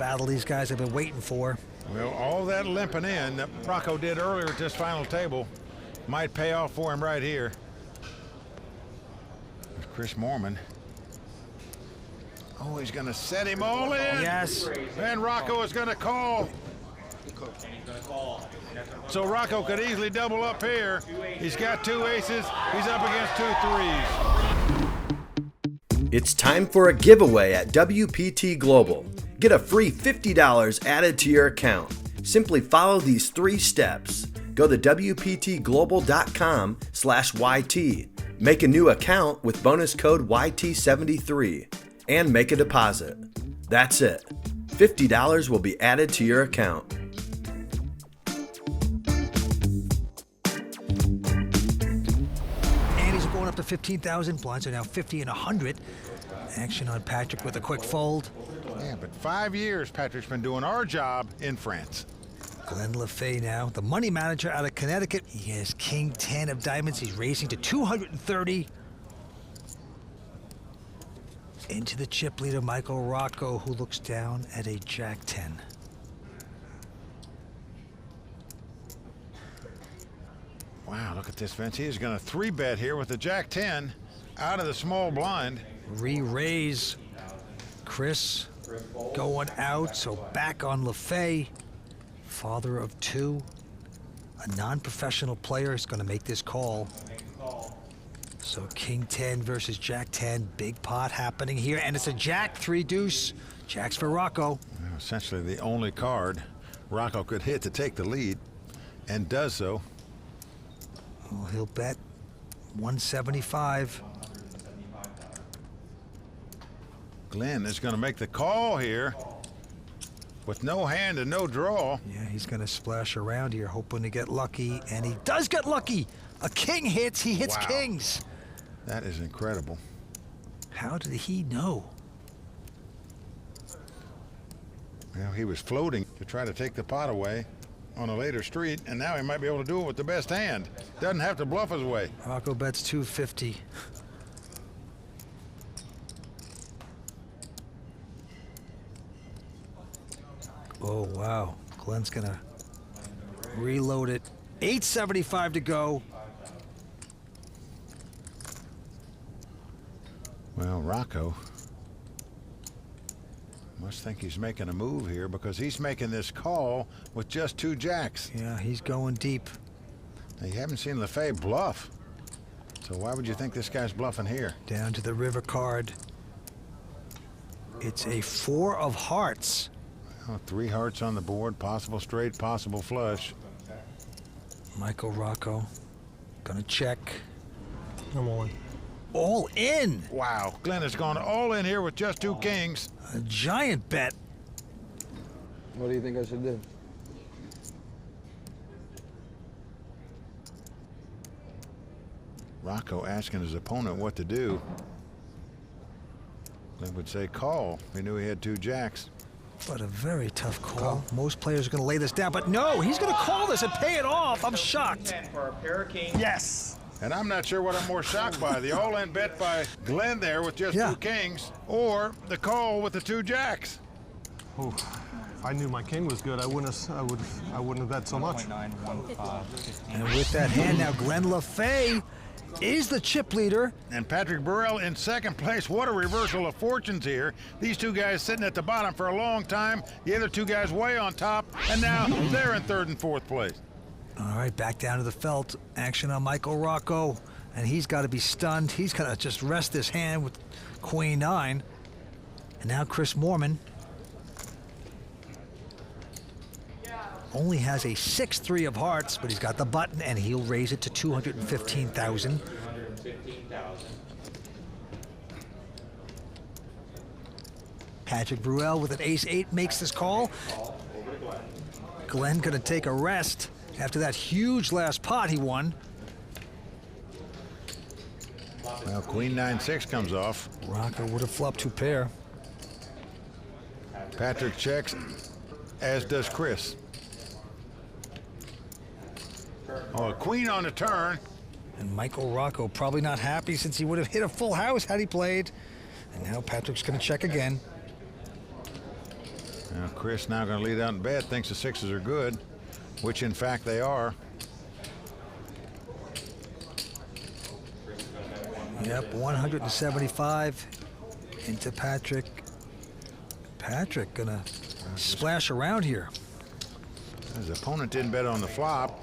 battle these guys have been waiting for. Well, all that limping in that Rocco did earlier at this final table might pay off for him right here. There's Chris Moorman. Oh, he's going to set him all in. Yes. And Rocco is going to call. So Rocco could easily double up here. He's got 2 aces. He's up against 2 threes. It's time for a giveaway at WPT Global. Get a free $50 added to your account. Simply follow these 3 steps. Go to WPTglobal.com/YT. Make a new account with bonus code YT73 and make a deposit. That's it. $50 will be added to your account. Andy's going up to 15,000. Blinds are now 50 and 100. Action on Patrick with a quick fold. Yeah, but 5 years Patrick's been doing our job in France. Glenn Lafaye now, the money manager out of Connecticut. He has King 10 of diamonds. He's racing to 230. Into the chip leader, Michael Rocco, who looks down at a Jack 10. Wow, look at this, Vince. He is going to 3-bet here with the Jack 10 out of the small blind. Re-raise. Chris going out, so back on Lafaye. Father of 2. A non-professional player is going to make this call. So King 10 versus Jack 10. Big pot happening here, and it's a Jack 3 deuce. Jacks for Rocco. Well, essentially the only card Rocco could hit to take the lead, and does so. Oh, he'll bet 175. Glenn is going to make the call here with no hand and no draw. Yeah, he's going to splash around here, hoping to get lucky, and he does get lucky. A king hits. He hits Wow. kings. That is incredible. How did he know? Well, he was floating to try to take the pot away on a later street, and now he might be able to do it with the best hand. Doesn't have to bluff his way. Rocco bets 250. Oh, wow. Glenn's gonna reload it. 875 to go. Well, Rocco must think he's making a move here, because he's making this call with just 2 jacks. Yeah, he's going deep. Now, you haven't seen Lafaye bluff, so why would you think this guy's bluffing here? Down to the river card. It's a 4 of hearts. Well, 3 hearts on the board, possible straight, possible flush. Michael Rocco gonna check. I'm on. All in. Wow, Glenn has gone all in here with just 2 kings. A giant bet. What do you think I should do? Rocco asking his opponent what to do. Glenn would say call. He knew he had 2 jacks. But a very tough call. Most players are going to lay this down, but no, he's going to call this and pay it off. I'm shocked. Yes. And I'm not sure what I'm more shocked by, the all-in bet by Glenn there with just 2 kings, or the call with the 2 jacks. Oh, if I knew my king was good, I wouldn't have bet so much. And with that hand now, Glenn Lafaye is the chip leader. And Patrick Bruel in second place. What a reversal of fortunes here. These 2 guys sitting at the bottom for a long time. The other 2 guys way on top, and now they're in 3rd and 4th place. All right, back down to the felt. Action on Michael Rocco, and he's got to be stunned. He's got to just rest his hand with Queen 9. And now Chris Moorman only has a 6-3 of hearts, but he's got the button, and he'll raise it to 215,000. Patrick Bruel with an ace-8 makes this call. Glenn gonna take a rest after that huge last pot he won. Well, Queen 9-6 comes off. Rocco would have flopped 2 pair. Patrick checks, as does Chris. Oh, a queen on the turn. And Michael Rocco probably not happy, since he would have hit a full house had he played. And now Patrick's going to check again. Now Chris now going to lead out in bet, thinks the sixes are good, which in fact they are. Yep, 175 into Patrick. Patrick gonna splash around here. His opponent didn't bet on the flop,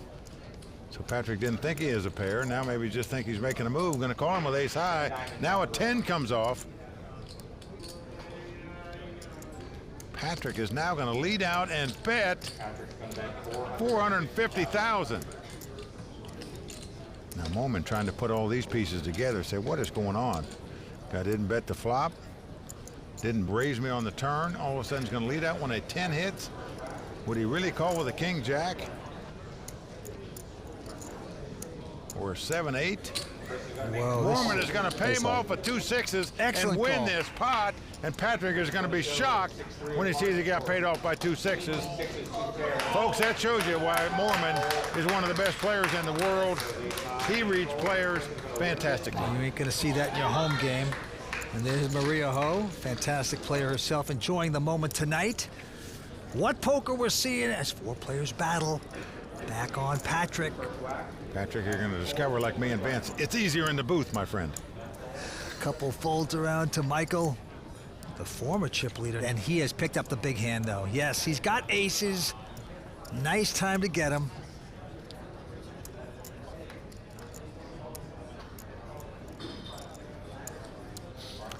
so Patrick didn't think he is a pair. Now maybe just think he's making a move. Going to call him with ace high. Now a 10 comes off. Patrick is now going to lead out and bet 450,000. Now Moorman trying to put all these pieces together, say what is going on? Guy didn't bet the flop, didn't raise me on the turn. All of a sudden he's going to lead out when a 10 hits. Would he really call with a king jack? Or a 7-8? Whoa, Moorman is going to pay him off with 2 sixes and win call. this pot. And Patrick is going to be shocked when he sees he got paid off by 2 sixes. Folks, that shows you why Moorman is one of the best players in the world. He reads players fantastically. You ain't gonna see that in your home game. And there's Maria Ho, fantastic player herself, enjoying the moment tonight. What poker we're seeing as 4 players battle. Back on Patrick. Patrick, you're going to discover, like me and Vince, it's easier in the booth, my friend. Couple folds around to Michael, the former chip leader, and he has picked up the big hand, though. Yes, he's got aces. Nice time to get him.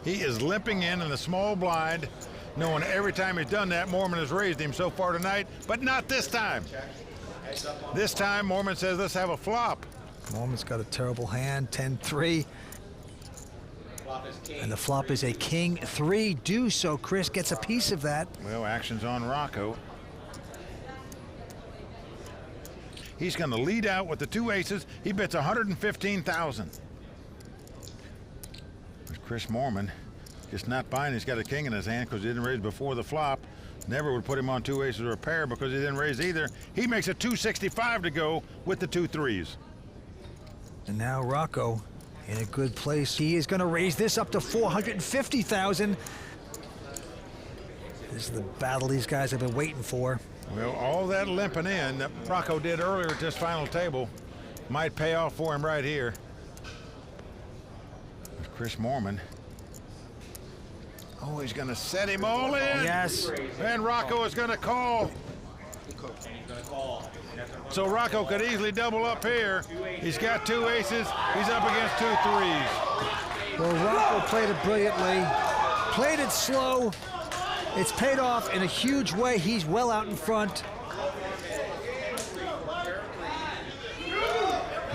He is limping in the small blind, knowing every time he's done that, Moorman has raised him so far tonight, but not this time. This time, Moorman says, let's have a flop. Moorman's got a terrible hand, 10-3. And the flop is a king 3 deuce, so Chris gets a piece of that. Well, action's on Rocco. He's going to lead out with the 2 aces. He bets 115,000. Chris Moorman just not buying. He's got a king in his hand because he didn't raise before the flop. Never would put him on 2 aces or a pair because he didn't raise either. He makes a 265 to go with the 2 threes. And now Rocco in a good place. He is going to raise this up to 450,000. This is the battle these guys have been waiting for. Well, all that limping in that Rocco did earlier at this final table might pay off for him right here. But Chris Moorman. Oh, he's going to set him all in. Yes. And Rocco is going to call. So Rocco could easily double up here. He's got 2 aces. He's up against 2 threes. Well, Rocco played it brilliantly. Played it slow. It's paid off in a huge way. He's well out in front.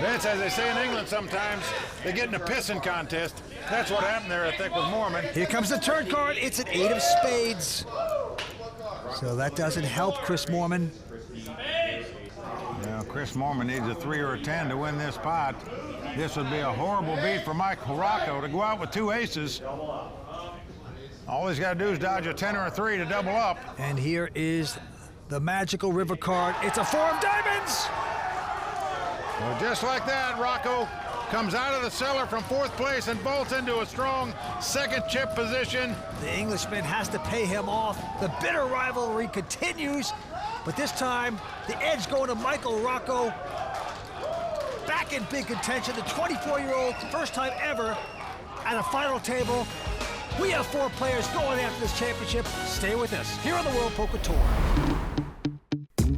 Vince, as they say in England sometimes, they get in a pissing contest. That's what happened there, I think, with Moorman. Here comes the turn card. It's an 8 of spades. So that doesn't help Chris Moorman. Now, Chris Moorman needs a 3 or a 10 to win this pot. This would be a horrible beat for Michael Rocco to go out with 2 aces. All he's got to do is dodge a 10 or a 3 to double up. And here is the magical river card. It's a 4 of diamonds. Well, just like that, Rocco comes out of the cellar from 4th place and bolts into a strong 2nd chip position. The Englishman has to pay him off. The bitter rivalry continues, but this time the edge going to Michael Rocco. Back in big contention, the 24-year-old, first time ever at a final table. We have 4 players going after this championship. Stay with us here on the World Poker Tour.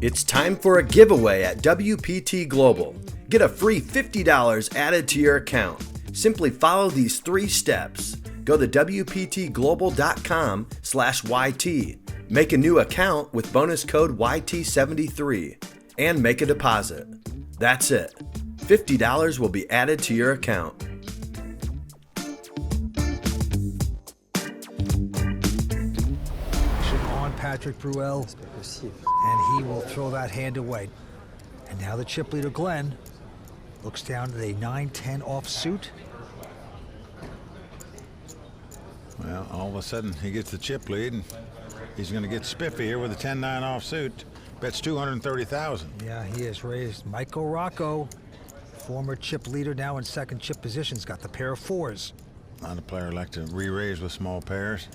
It's time for a giveaway at WPT Global. Get a free $50 added to your account. Simply follow these 3 steps. Go to WPTglobal.com/YT. Make a new account with bonus code YT73 and make a deposit. That's it. $50 will be added to your account. On Patrick Bruel, and he will throw that hand away. And now the chip leader, Glenn, looks down at a 9-10 offsuit. Well, all of a sudden he gets the chip lead, and he's going to get spiffy here with a 10-9 offsuit. Bets 230,000. Yeah, he has raised. Michael Rocco, former chip leader, now in 2nd chip position's got the pair of 4s. Not a player like to re-raise with small pairs.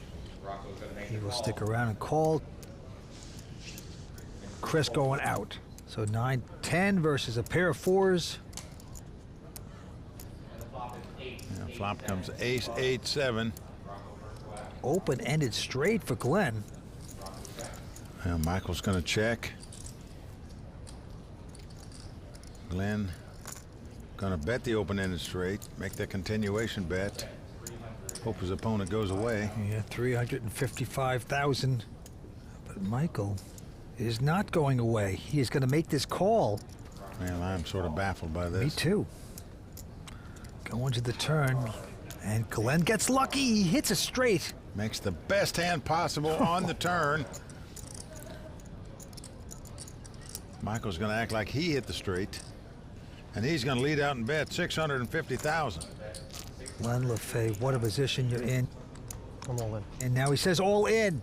He will stick around and call. Chris going out. So 9-10 versus a pair of fours. Yeah, flop comes ace 8-7. Open-ended straight for Glenn. Now Michael's going to check. Glenn going to bet the open-ended straight, make the continuation bet. Hope his opponent goes away. Yeah, 355,000. But Michael is not going away. He is going to make this call. Man, I'm sort of baffled by this. Me too. Going to the turn, and Glenn gets lucky. He hits a straight. Makes the best hand possible on the turn. Michael's going to act like he hit the straight, and he's going to lead out and bet 650,000. Glenn Lafaye, what a position you're in. I'm all in. And now he says all in.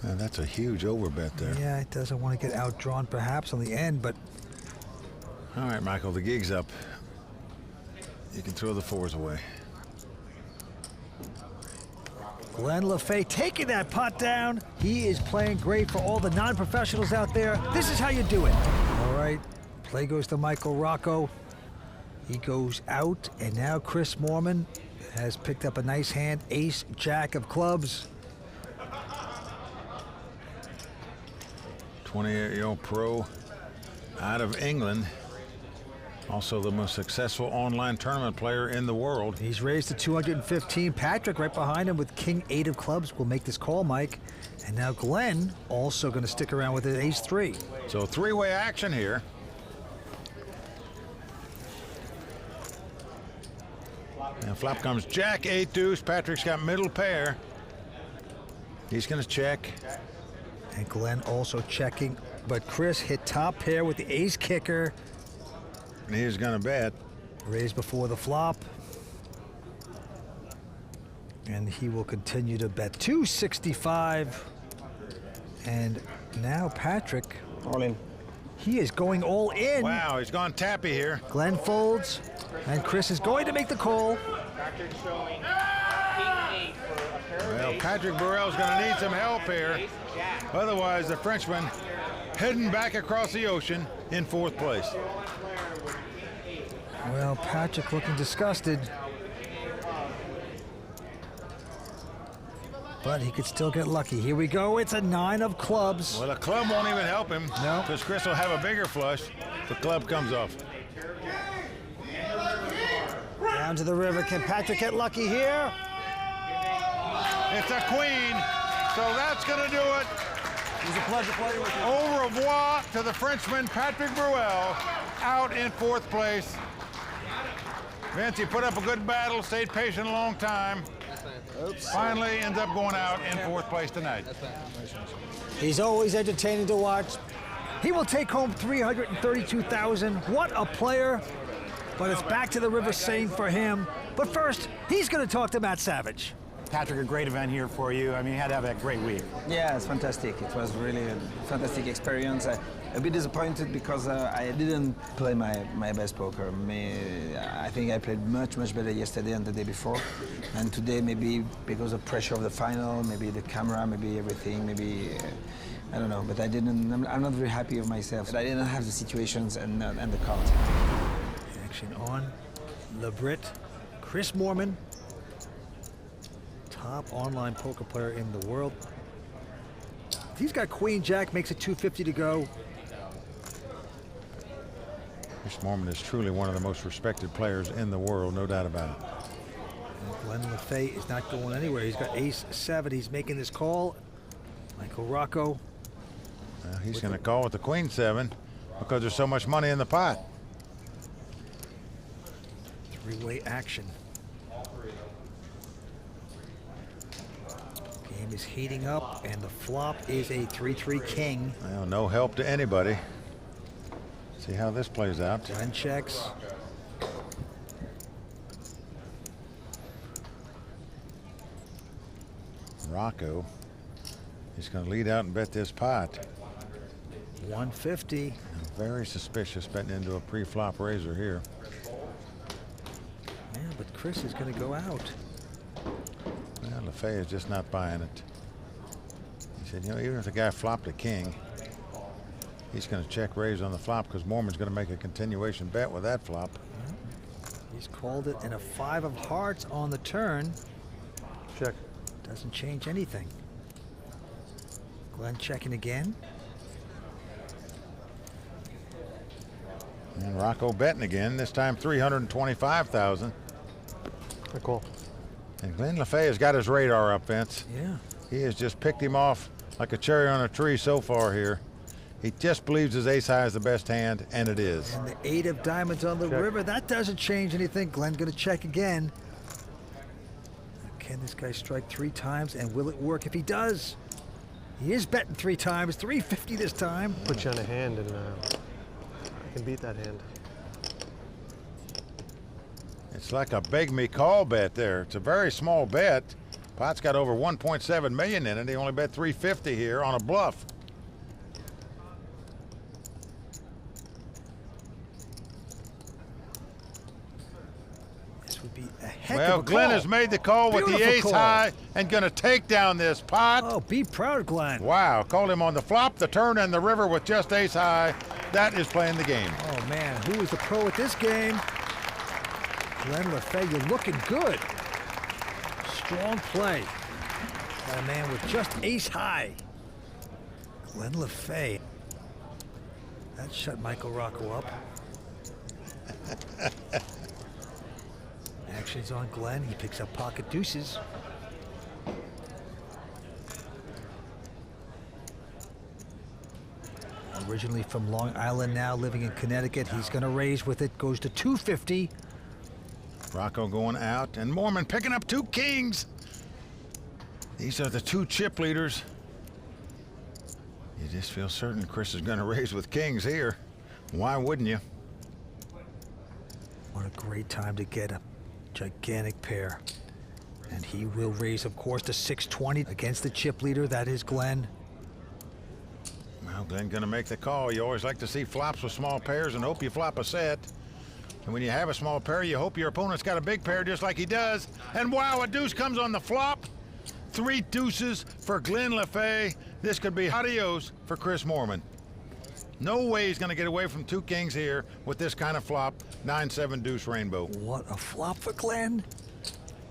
Man, that's a huge overbet there. Yeah, it doesn't want to get outdrawn perhaps on the end, but All right, Michael, the gig's up. You can throw the fours away. Glenn Lafaye taking that putt down. He is playing great for all the non-professionals out there. This is how you do it. All right, play goes to Michael Rocco. He goes out, and now Chris Moorman has picked up a nice hand. Ace, jack of clubs. 28-year-old pro out of England. Also the most successful online tournament player in the world. He's raised to 215. Patrick right behind him with king 8 of clubs will make this call, Mike. And now Glenn also going to stick around with an ace 3. So three-way action here. And flop comes jack 8 deuce. Patrick's got middle pair. He's going to check. And Glenn also checking. But Chris hit top pair with the ace kicker. And he's going to bet. Raised before the flop. And he will continue to bet 265. And now Patrick. All in. He is going all in. Wow, he's gone tappy here. Glenn folds. And Chris is going to make the call. Patrick showing king 8 for a pair of Well, eights. Patrick Bruel's going to need some help here. Otherwise, the Frenchman heading back across the ocean in 4th place. Well, Patrick looking disgusted. But he could still get lucky. Here we go. It's a 9 of clubs. Well, the club won't even help him. No. Because Chris will have a bigger flush. The club comes off. Down to the river. Can Patrick get lucky here? It's a queen. So that's going to do it. It was a pleasure playing with you. Au revoir to the Frenchman, Patrick Bruel, out in 4th place. Vince, he put up a good battle, stayed patient a long time. Finally ends up going out in 4th place tonight. He's always entertaining to watch. He will take home $332,000. What a player. But it's back to the river Seine for him. But first, he's going to talk to Matt Savage. Patrick, a great event here for you. I mean, you had to have a great week. Yeah, it's fantastic. It was really a fantastic experience. A bit disappointed because I didn't play my best poker. I think I played much better yesterday and the day before. And today, maybe because of pressure of the final, maybe the camera, maybe everything, maybe I don't know. But I'm not very happy with myself. But I didn't have the situations and the cards. Action on. LeBrit. Chris Moorman. Top online poker player in the world. He's got Queen Jack, makes it 250 to go. Chris Moorman is truly one of the most respected players in the world, no doubt about it. And Glenn Lafaye is not going anywhere. He's got ace 7. He's making this call. Michael Rocco. Well, he's going to call with the Queen 7 because there's so much money in the pot. 3-way action. Game is heating up, and the flop is a 3-3 king. Well, no help to anybody. See how this plays out. Glenn checks. Rocco is going to lead out and bet this pot. 150. Very suspicious betting into a pre-flop razor here. Yeah, but Chris is going to go out. Well, Lafaye is just not buying it. He said, you know, even if the guy flopped a king, He's going to check raise on the flop because Moorman's going to make a continuation bet with that flop. He's called it in a 5 of hearts on the turn. Check. Doesn't change anything. Glenn checking again. And Rocco betting again, this time 325,000. I call. And Glenn Lafaye has got his radar up, Vince. Yeah. He has just picked him off like a cherry on a tree so far here. He just believes his ace high is the best hand, and it is. And the 8 of diamonds on the Check. river, that doesn't change anything. Glenn gonna check again. Can this guy strike 3 times, and will it work if he does? He is betting 3 times, 350 this time. Put you on a hand, and I can beat that hand. It's like a beg me call bet there. It's a very small bet. Pot's got over 1.7 million in it. He only bet 350 here on a bluff. This would be a heck Well, of a Glenn call. has made the call with the Beautiful ace call. high and gonna take down this pot. Oh, be proud, Glenn. Wow, called him on the flop, the turn, and the river with just ace high. That is playing the game. Oh, man, who is the pro at this game? Glenn Lafaye, you're looking good. Strong play by a man with just ace high. Glenn Lafaye. That shut Michael Rocco up. Action's on Glenn. He picks up pocket deuces. Originally from Long Island, now living in Connecticut. He's going to raise with it. Goes to 250. Rocco going out, and Moorman picking up 2 kings. These are the 2 chip leaders. You just feel certain Chris is going to raise with kings here. Why wouldn't you? What a great time to get a gigantic pair. And he will raise, of course, to 620 against the chip leader. That is Glenn. Well, Glenn going to make the call. You always like to see flops with small pairs and hope you flop a set. And when you have a small pair, you hope your opponent's got a big pair just like he does. And wow, a deuce comes on the flop. 3 deuces for Glenn Lafaye. This could be adios for Chris Moorman. No way he's going to get away from 2 kings here with this kind of flop. 9-7 deuce rainbow. What a flop for Glenn.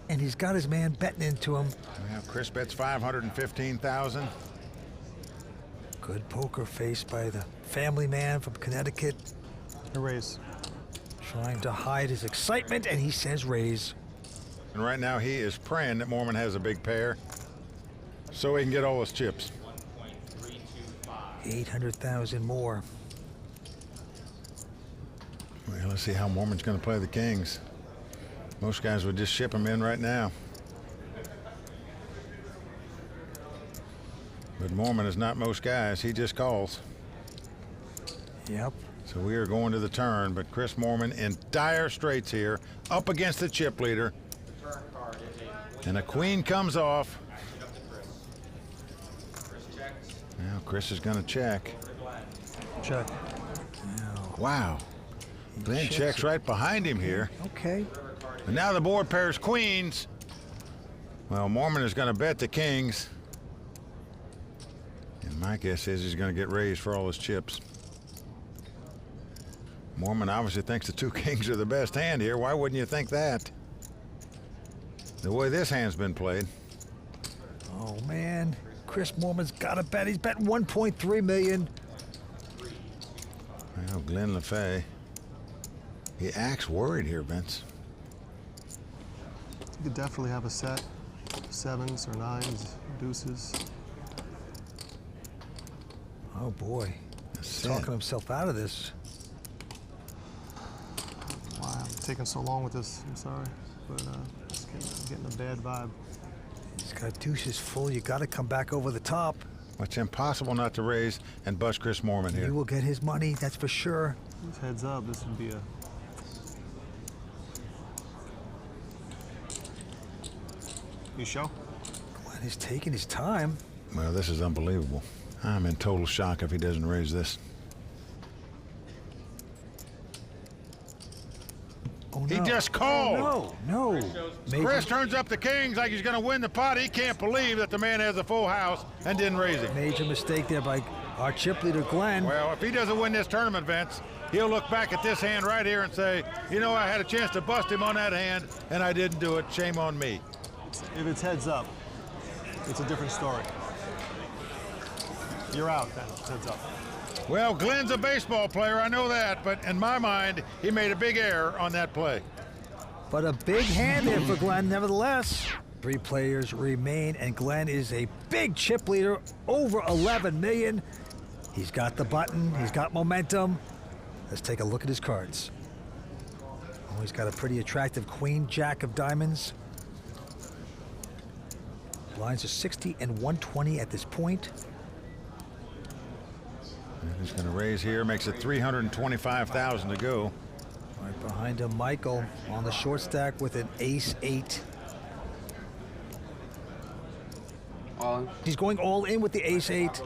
And he's got his man betting into him. Well, Chris bets 515,000. Good poker face by the family man from Connecticut. A raise. Trying to hide his excitement, and he says raise. And right now he is praying that Moorman has a big pair so he can get all his chips. 800,000 more. Well, let's see how Moorman's going to play the kings. Most guys would just ship him in right now. But Moorman is not most guys. He just calls. Yep. So we are going to the turn, but Chris Moorman in dire straits here, up against the chip leader. And a queen comes off. Now Chris is going to check. Check. Wow. Glenn checks right behind him here. Okay. And now the board pairs queens. Well, Moorman is going to bet the kings. And my guess is he's going to get raised for all his chips. Moorman obviously thinks the 2 kings are the best hand here. Why wouldn't you think that? The way this hand's been played. Oh, man. Chris Moorman's got to bet. He's betting 1.3 million. Well, Glenn Lafaye. He acts worried here, Vince. You could definitely have a set. 7s or 9s, deuces. Oh, boy. He's talking himself out of this. Why I'm taking so long with this, I'm sorry. But just getting a bad vibe. He's got deuces full. You got to come back over the top. It's impossible not to raise and bust Chris Moorman He here. will get his money, that's for sure. Just heads up, this would be a... You show? Glenn is taking his time. Well, this is unbelievable. I'm in total shock if he doesn't raise this. Oh, He no. just called. Oh, no, no. Chris turns up the kings like he's going to win the pot. He can't believe that the man has a full house and didn't raise him. Major mistake there by our chip leader, Glenn. Well, if he doesn't win this tournament, Vince, he'll look back at this hand right here and say, you know, I had a chance to bust him on that hand, and I didn't do it. Shame on me. If it's heads up, it's a different story. You're out then, it's heads up. Well, Glenn's a baseball player, I know that, but in my mind, he made a big error on that play. But a big hand there for Glenn, nevertheless. 3 players remain, and Glenn is a big chip leader, over 11 million. He's got the button, he's got momentum. Let's take a look at his cards. Oh, he's got a pretty attractive queen, jack of diamonds. Blinds are 60 and 120 at this point. He's going to raise here, makes it 325,000 to go. Right behind him, Michael on the short stack with an ace-8. All in. He's going all in with the ace-8.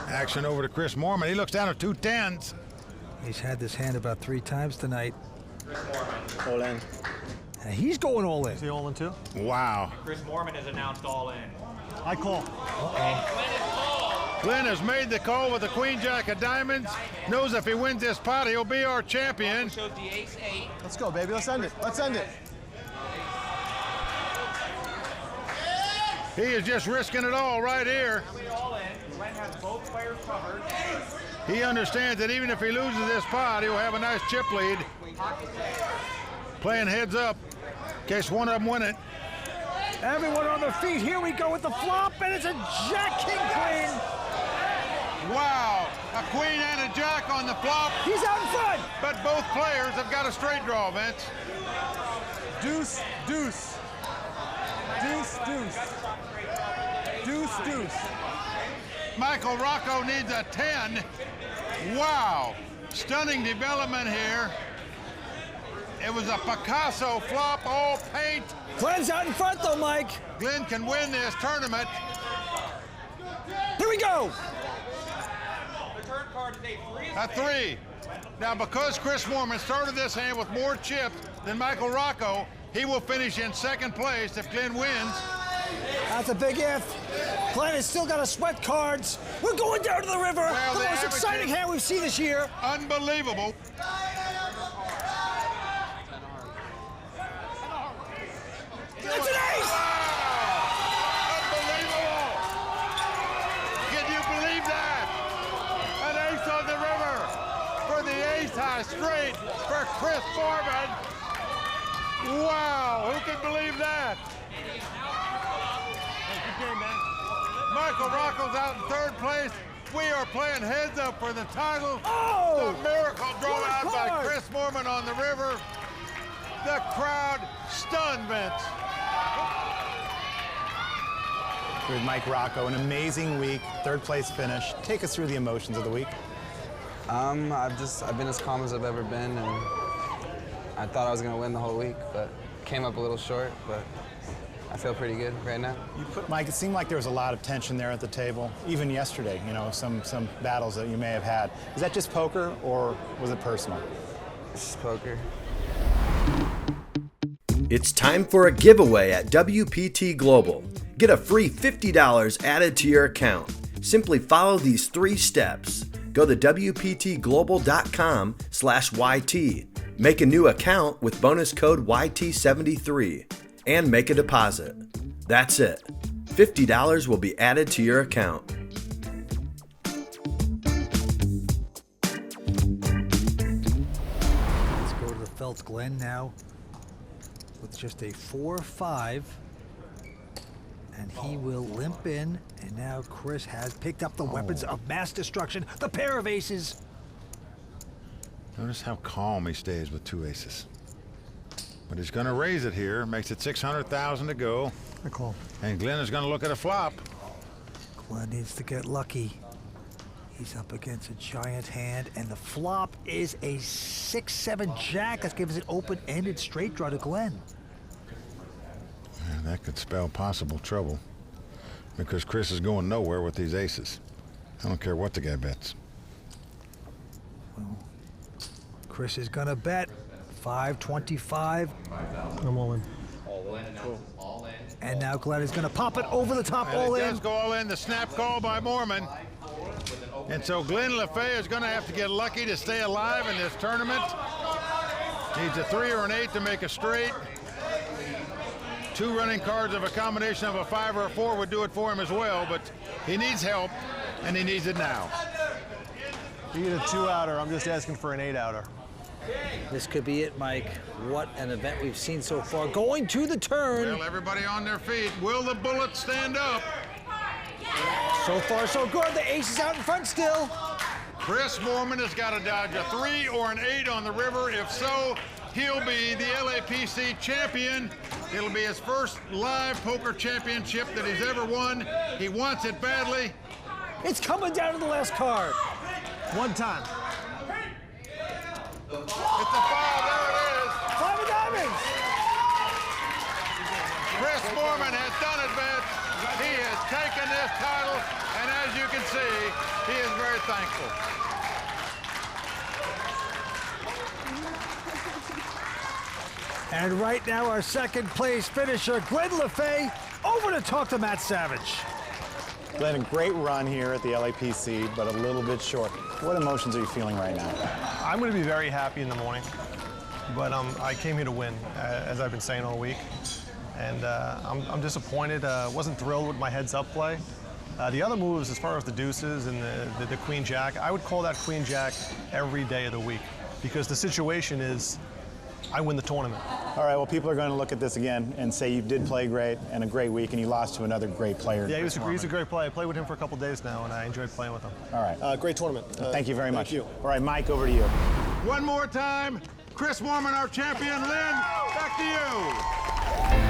Action over to Chris Moorman. He looks down at 2 10s. He's had this hand about 3 times tonight. All in. And he's going all in. Is he all in too? Wow. Chris Moorman has announced all in. I call. Glenn has made the call with the queen jack of diamonds. Knows if he wins this pot, he'll be our champion. Showed the ace-8. Let's go, baby. Let's end it. Let's end it. He is just risking it all right here. All in. Glenn has both players covered. He understands that even if he loses this pot, he'll have a nice chip lead. Playing heads up in case one of them win it. Everyone on their feet. Here we go with the flop, and it's a jack, king, queen. Wow, a queen and a jack on the flop, He's out in front. but both players have got a straight draw, Vince. Deuce, deuce. Deuce, deuce. Deuce, deuce. Michael Rocco needs a 10. Wow, stunning development here. It was a Picasso flop, all paint. Glenn's out in front, though, Mike. Glenn can win this tournament. Here we go. The turn card is a 3. A 3. Now, because Chris Moorman started this hand with more chips than Michael Rocco, he will finish in second place if Glenn wins. That's a big if. Glenn has still got to sweat cards. We're going down to the river. Well, the the most average exciting is- hand we've seen this year. Unbelievable. It's an ace. Wow! Unbelievable! Can you believe that? An ace on the river for the ace high straight for Chris Moorman. Wow! Who can believe that? Michael Rocco's out in third place. We are playing heads up for the title. Oh! The miracle draw What a out by card! Chris Moorman on the river. The crowd stunned, Vince. With Mike Rocco, an amazing week, 3rd place finish. Take us through the emotions of the week. I've been as calm as I've ever been, and I thought I was gonna win the whole week, but came up a little short, but I feel pretty good right now. Mike, it seemed like there was a lot of tension there at the table, even yesterday, you know, some battles that you may have had. Is that just poker, or was it personal? It's just poker. It's time for a giveaway at WPT Global. Get a free $50 added to your account. Simply follow these 3 steps. Go to WPTglobal.com/YT. Make a new account with bonus code YT73 and make a deposit. That's it. $50 will be added to your account. Let's go to the Felt Glen now with just a 4-5. And he will limp in. And now Chris has picked up the weapons of mass destruction, the pair of aces. Notice how calm he stays with 2 aces. But he's going to raise it here. Makes it 600,000 to go. I call. And Glenn is going to look at a flop. Glenn needs to get lucky. He's up against a giant hand, and the flop is a 6-7 jack. That gives it open-ended straight draw to Glenn. And that could spell possible trouble. Because Chris is going nowhere with these aces. I don't care what the guy bets. Chris is gonna bet 525. I'm all in. And now Glenn is gonna pop it over the top, And all it in. does go all in. The snap call by Moorman. And so Glenn Lafaye is going to have to get lucky to stay alive in this tournament. Needs a 3 or an 8 to make a straight. 2 running cards of a combination of a 5 or a 4 would do it for him as well, but he needs help, and he needs it now. You get a 2-outer, I'm just asking for an 8-outer. This could be it, Mike. What an event we've seen so far. Going to the turn. Well, everybody on their feet. Will the bullet stand up? So far, so good. The ace is out in front still. Chris Moorman has got to dodge a 3 or an 8 on the river. If so, he'll be the LAPC champion. It'll be his first live poker championship that he's ever won. He wants it badly. It's coming down to the last card. One time. It's a foul. There it is. 5 of diamonds. Chris Moorman has done it, Vince. He has taken this title, and as you can see, he is very thankful. And right now, our second place finisher, Glenn Lafaye, over to talk to Matt Savage. Glenn, a great run here at the LAPC, but a little bit short. What emotions are you feeling right now? I'm going to be very happy in the morning, but I came here to win, as I've been saying all week. And I'm disappointed. Wasn't thrilled with my heads-up play. The other moves, as far as the deuces and the queen-jack, I would call that queen-jack every day of the week, because the situation is I win the tournament. All right, well, people are going to look at this again and say you did play great and a great week, and you lost to another great player. Yeah, Chris he's a Moorman. great player. I played with him for a couple days now, and I enjoyed playing with him. All right. Great tournament. Thank you very much. Thank you. All right, Mike, over to you. One more time, Chris Moorman, our champion. Lynn, back to you.